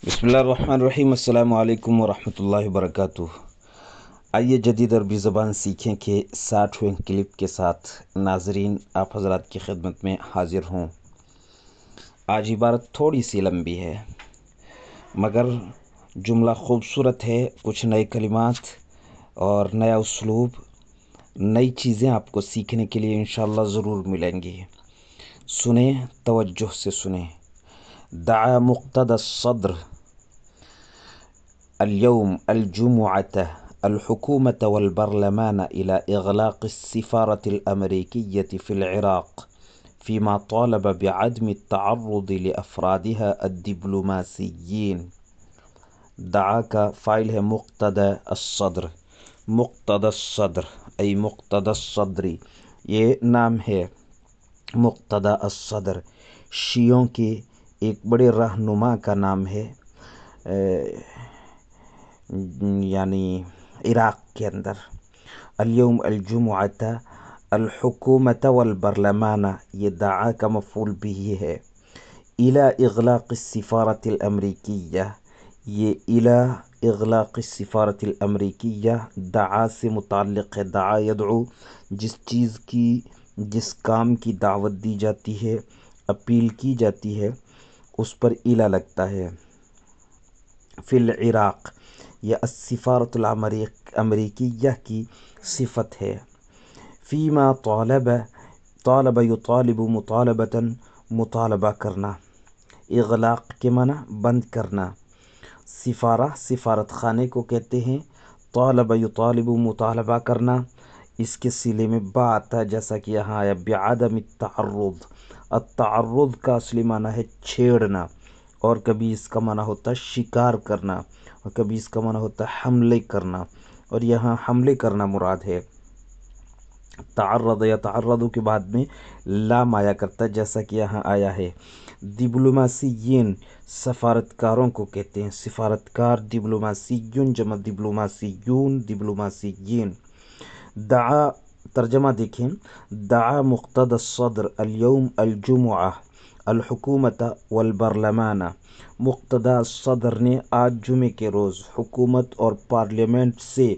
بسم اللہ الرحمن الرحیم۔ السلام علیکم ورحمۃ اللہ وبرکاتہ۔ آئیے جدید عربی زبان سیکھیں کہ 60ویں کلپ کے ساتھ ناظرین آپ حضرات کی خدمت میں حاضر ہوں۔ آج عبارت تھوڑی سی لمبی ہے مگر جملہ خوبصورت ہے، کچھ نئے کلمات اور نیا اسلوب، نئی چیزیں آپ کو سیکھنے کے لیے انشاءاللہ ضرور ملیں گی۔ سنیں، توجہ سے سنیں۔ دعا مقتدى الصدر اليوم الجمعة الحكومة والبرلمان إلى إغلاق السفارة الأمريكية في العراق، فيما طالب بعدم التعرض لأفرادها الدبلوماسيين۔ دعا کا فاعل ہے مقتدى الصدر، مقتدى الصدر ای مقتدى الصدری، یہ نام ہے مقتدى الصدر، شیعوں کے ایک بڑے رہنما کا نام ہے، یعنی عراق کے اندر۔ اليوم الجمعۃ الحکومت والبرلمان، یہ دعا کا مفعول بھی ہے۔ الى اغلاق السفارت الامریکیہ، یہ الى اغلاق السفارت الامریکیہ دعا سے متعلق ہے۔ دعا یدعو، جس کام کی دعوت دی جاتی ہے، اپیل کی جاتی ہے، اس پر الہ لگتا ہے۔ فی العراق، یہ السفارت الامریکیہ کی صفت ہے۔ فیما طالب یطالب مطالبتاً، مطالبہ کرنا، اغلاق کے معنی بند کرنا، سفارہ سفارت خانے کو کہتے ہیں، طالب یطالب مطالبہ کرنا، اس کے صلے میں با آتا ہے جیسا کہ یہاں آیا بعدم التعرض۔ التعرض کا اصلی معنی ہے چھیڑنا، اور کبھی اس کا معنی ہوتا ہے شکار کرنا، اور کبھی اس کا معنی ہوتا ہے حملے کرنا، اور یہاں حملے کرنا مراد ہے۔ تعرض یا تعرض کے بعد میں لام آیا کرتا ہے جیسا کہ یہاں آیا ہے۔ ڈپلوماسیین، سفارتکاروں کو کہتے ہیں، سفارتکار ڈپلوماسیون جمع ڈپلوماسیون، ڈپلوماسیین۔ دعا ترجمہ دیکھیں۔ دعا مقتدى الصدر اليوم الجمعہ الحکومت والبرلمان، مقتدى الصدر نے آج جمعے کے روز حکومت اور پارلیمنٹ سے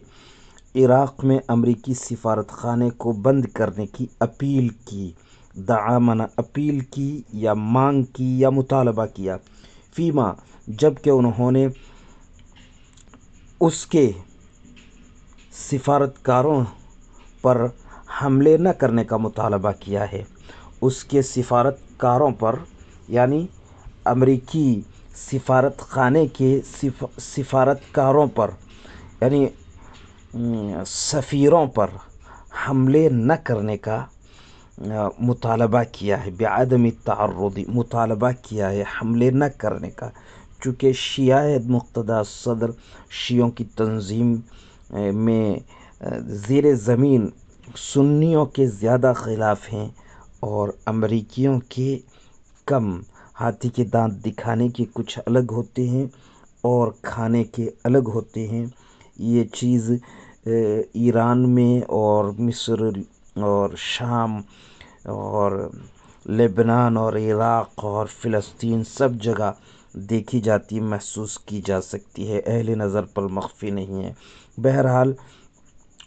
عراق میں امریکی سفارت خانے کو بند کرنے کی اپیل کی۔ دعا معنی اپیل کی یا مانگ کی یا مطالبہ کیا۔ فیما، جب کہ انہوں نے اس کے سفارتکاروں پر حملے نہ کرنے کا مطالبہ کیا ہے، اس کے سفارتکاروں پر یعنی امریکی سفارت خانے کے سفارتکاروں پر یعنی سفیروں پر حملے نہ کرنے کا مطالبہ کیا ہے۔ بعدم التعرض، مطالبہ کیا ہے حملے نہ کرنے کا، چونکہ شیعہ مقتدى الصدر شیعوں کی تنظیم میں زیر زمین سنیوں کے زیادہ خلاف ہیں، اور امریکیوں کے کم۔ ہاتھی کے دانت دکھانے کے کچھ الگ ہوتے ہیں اور کھانے کے الگ ہوتے ہیں۔ یہ چیز ایران میں اور مصر اور شام اور لبنان اور عراق اور فلسطین سب جگہ دیکھی جاتی، محسوس کی جا سکتی ہے، اہل نظر پر مخفی نہیں ہے۔ بہرحال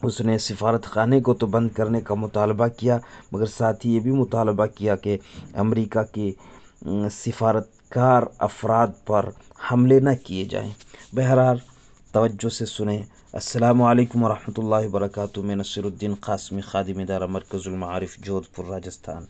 اس نے سفارت خانے کو تو بند کرنے کا مطالبہ کیا، مگر ساتھ ہی یہ بھی مطالبہ کیا کہ امریکہ کے سفارتکار افراد پر حملے نہ کیے جائیں۔ بہرحال توجہ سے سنیں۔ السلام علیکم ورحمۃ اللہ وبرکاتہ۔ میں نصیر الدین قاسمی، خادم ادارہ مرکز المعارف، جودھ پور، راجستھان۔